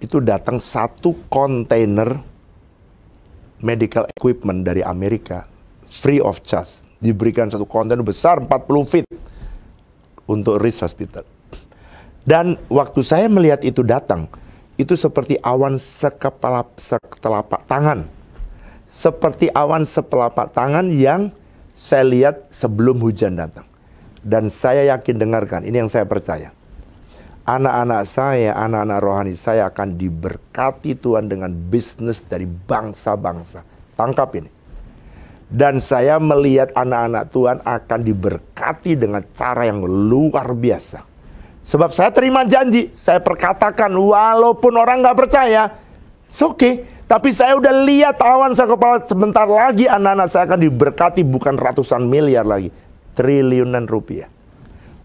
itu datang 1 kontainer medical equipment dari Amerika, free of charge. Diberikan 1 kontainer besar 40 feet untuk Reach Hospital. Dan waktu saya melihat itu datang, itu seperti awan setelapak tangan. Seperti awan setelapak tangan yang saya lihat sebelum hujan datang. Dan saya yakin, dengarkan, ini yang saya percaya. Anak-anak saya, anak-anak rohani saya akan diberkati Tuhan dengan bisnis dari bangsa-bangsa. Tangkap ini. Dan saya melihat anak-anak Tuhan akan diberkati dengan cara yang luar biasa. Sebab saya terima janji, saya perkatakan walaupun orang nggak percaya, it's okay. Tapi saya udah lihat awan saya kepala, sebentar lagi anak-anak saya akan diberkati bukan ratusan miliar lagi, triliunan rupiah.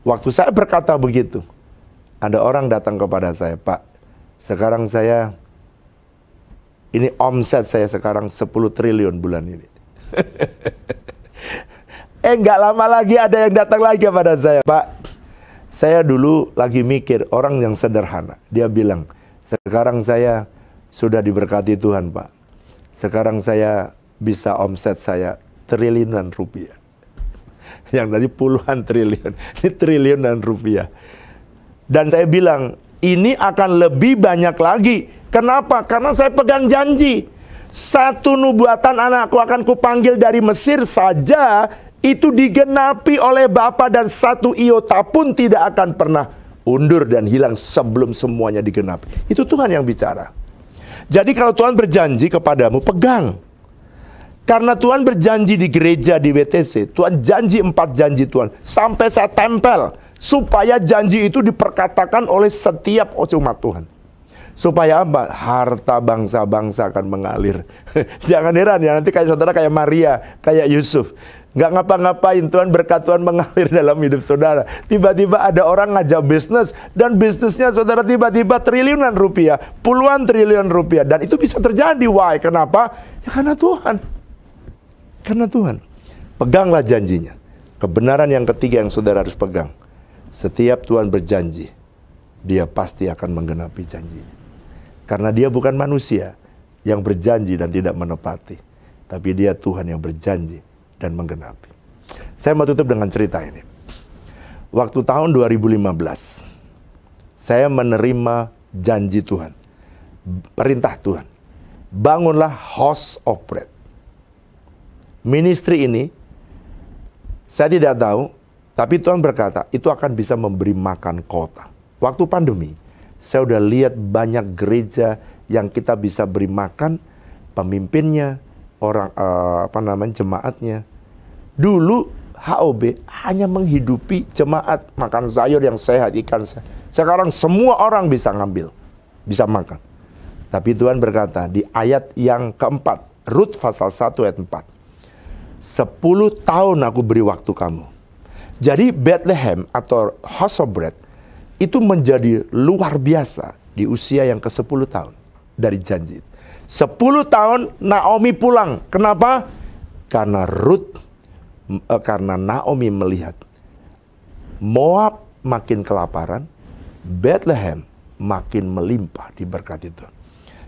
Waktu saya berkata begitu, ada orang datang kepada saya, Pak, sekarang saya, ini omset saya sekarang 10 triliun bulan ini. Nggak lama lagi ada yang datang lagi kepada saya, Pak, Saya dulu lagi mikir orang yang sederhana. Dia bilang, sekarang saya sudah diberkati Tuhan, Pak. Sekarang saya bisa omset saya triliunan rupiah. Yang tadi puluhan triliun, ini triliunan rupiah. Dan saya bilang, ini akan lebih banyak lagi. Kenapa? Karena saya pegang janji. Satu nubuatan anakku akan kupanggil dari Mesir saja, itu digenapi oleh Bapa, dan satu iota pun tidak akan pernah undur dan hilang sebelum semuanya digenapi. Itu Tuhan yang bicara. Jadi kalau Tuhan berjanji kepadamu, pegang. Karena Tuhan berjanji di gereja di WTC, Tuhan janji 4 janji Tuhan. Sampai saya tempel, supaya janji itu diperkatakan oleh setiap umat Tuhan. Supaya apa? Harta bangsa-bangsa akan mengalir. Jangan heran ya, nanti kayak saudara, kayak Maria, kayak Yusuf. Nggak ngapa-ngapain, Tuhan, berkat Tuhan mengalir dalam hidup saudara. Tiba-tiba ada orang ngajak bisnis, dan bisnisnya saudara tiba-tiba triliunan rupiah, puluhan triliun rupiah. Dan itu bisa terjadi. Why? Kenapa? Ya karena Tuhan. Karena Tuhan. Peganglah janjinya. Kebenaran yang ketiga yang saudara harus pegang. Setiap Tuhan berjanji, Dia pasti akan menggenapi janjinya. Karena Dia bukan manusia yang berjanji dan tidak menepati. Tapi Dia Tuhan yang berjanji dan menggenapi. Saya mau tutup dengan cerita ini. Waktu tahun 2015, saya menerima janji Tuhan. Perintah Tuhan. Bangunlah House of Bread. Ministry ini, saya tidak tahu, tapi Tuhan berkata, itu akan bisa memberi makan kota. Waktu pandemi, saya udah lihat banyak gereja yang kita bisa beri makan pemimpinnya, orang jemaatnya. Dulu HOB hanya menghidupi jemaat, makan sayur yang sehat, ikan sehat. Sekarang semua orang bisa ngambil, bisa makan. Tapi Tuhan berkata di ayat yang keempat, Rut pasal 1 ayat 4. 10 tahun aku beri waktu kamu. Jadi Bethlehem atau House of Bread itu menjadi luar biasa di usia yang ke-10 tahun dari janji. 10 tahun Naomi pulang. Kenapa? Karena karena Naomi melihat Moab makin kelaparan, Bethlehem makin melimpah diberkati Tuhan.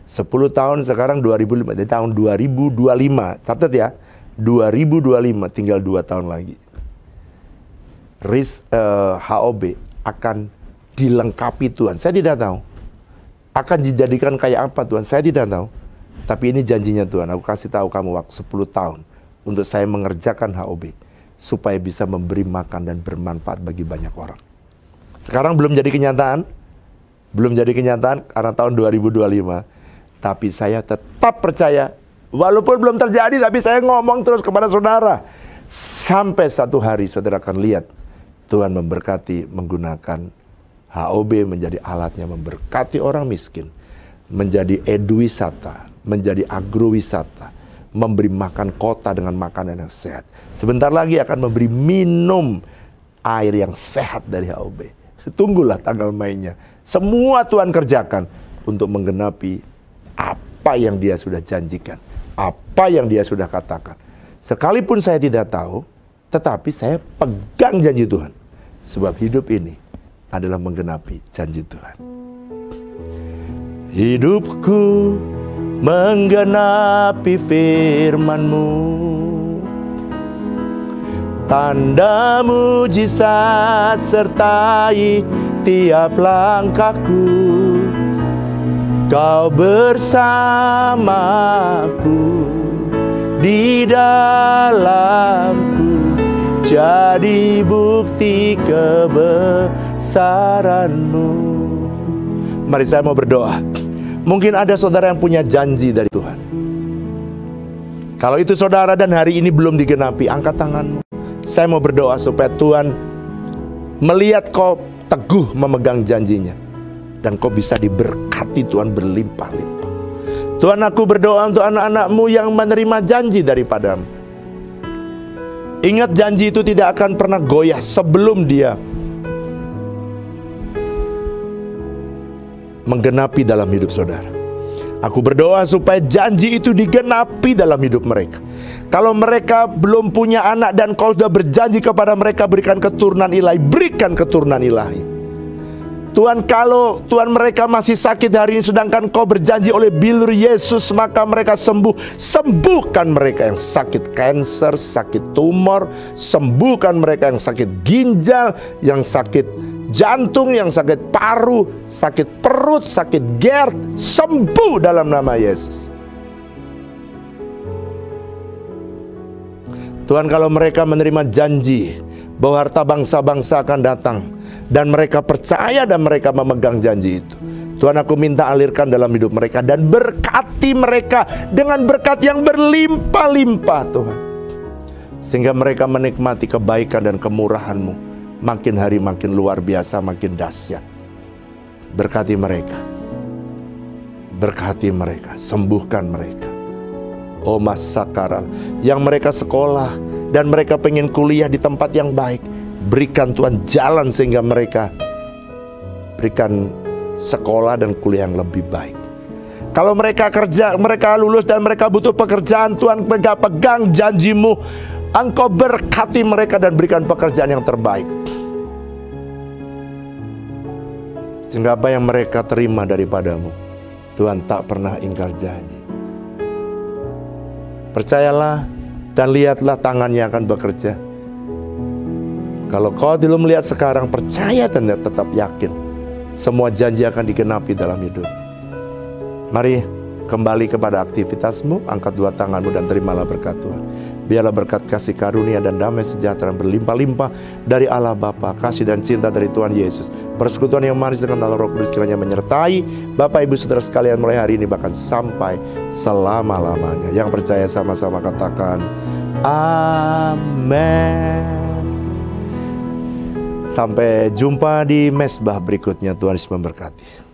10 tahun sekarang 2005, dari tahun 2025. Catat ya, 2025 tinggal 2 tahun lagi. HOB akan dilengkapi Tuhan. Saya tidak tahu. Akan dijadikan kayak apa Tuhan, saya tidak tahu. Tapi ini janjinya Tuhan. Aku kasih tahu kamu waktu 10 tahun untuk saya mengerjakan HOB supaya bisa memberi makan dan bermanfaat bagi banyak orang. Sekarang belum jadi kenyataan. Belum jadi kenyataan karena tahun 2025. Tapi saya tetap percaya, walaupun belum terjadi, tapi saya ngomong terus kepada saudara. Sampai satu hari saudara akan lihat Tuhan memberkati menggunakan HOB menjadi alatnya memberkati orang miskin, menjadi eduwisata, menjadi agrowisata, memberi makan kota dengan makanan yang sehat. Sebentar lagi akan memberi minum air yang sehat dari HOB. Tunggulah tanggal mainnya. Semua Tuhan kerjakan untuk menggenapi apa yang Dia sudah janjikan, apa yang Dia sudah katakan. Sekalipun saya tidak tahu, tetapi saya pegang janji Tuhan. Sebab hidup ini adalah menggenapi janji Tuhan. Hidupku menggenapi firman-Mu, tanda mujizat sertai tiap langkahku. Kau bersamaku, di dalamku, jadi bukti kebesaran-Mu. Mari saya mau berdoa. Mungkin ada saudara yang punya janji dari Tuhan. Kalau itu saudara dan hari ini belum digenapi, angkat tanganmu. Saya mau berdoa supaya Tuhan melihat kau teguh memegang janjinya. Dan kau bisa diberkati Tuhan berlimpah-limpah. Tuhan, aku berdoa untuk anak-anak-Mu yang menerima janji daripadamu. Ingat, janji itu tidak akan pernah goyah sebelum dia menggenapi dalam hidup saudara. Aku berdoa supaya janji itu digenapi dalam hidup mereka. Kalau mereka belum punya anak dan Kau sudah berjanji kepada mereka berikan keturunan ilahi, berikan keturunan ilahi. Tuhan, kalau Tuhan mereka masih sakit hari ini sedangkan Kau berjanji oleh bilur Yesus maka mereka sembuh, sembuhkan mereka yang sakit kanker, sakit tumor, sembuhkan mereka yang sakit ginjal, yang sakit jantung, yang sakit paru, sakit perut, sakit GERD, sembuh dalam nama Yesus. Tuhan, kalau mereka menerima janji bahwa harta bangsa-bangsa akan datang dan mereka percaya dan mereka memegang janji itu, Tuhan, aku minta alirkan dalam hidup mereka dan berkati mereka dengan berkat yang berlimpah-limpah Tuhan, sehingga mereka menikmati kebaikan dan kemurahan-Mu makin hari makin luar biasa, makin dahsyat. Berkati mereka, berkati mereka, sembuhkan mereka. Oh Masakaral, yang mereka sekolah dan mereka pengen kuliah di tempat yang baik, berikan Tuhan jalan sehingga mereka berikan sekolah dan kuliah yang lebih baik. Kalau mereka kerja, mereka lulus dan mereka butuh pekerjaan, Tuhan pegang janji-Mu, Engkau berkati mereka dan berikan pekerjaan yang terbaik, sehingga apa yang mereka terima daripada-Mu, Tuhan, tak pernah ingkar janji. Percayalah dan lihatlah tangannya akan bekerja. Kalau kau belum melihat sekarang, percaya dan tetap yakin semua janji akan digenapi dalam hidup. Mari kembali kepada aktivitasmu, angkat dua tanganmu dan terimalah berkat Tuhan. Biarlah berkat kasih karunia dan damai sejahtera berlimpah-limpah dari Allah Bapa, kasih dan cinta dari Tuhan Yesus, persekutuan yang manis dengan Allah Roh Kudus kiranya menyertai Bapak Ibu Saudara sekalian mulai hari ini bahkan sampai selama-lamanya. Yang percaya sama-sama katakan amin. Sampai jumpa di mesbah berikutnya. Tuhan Yesus memberkati.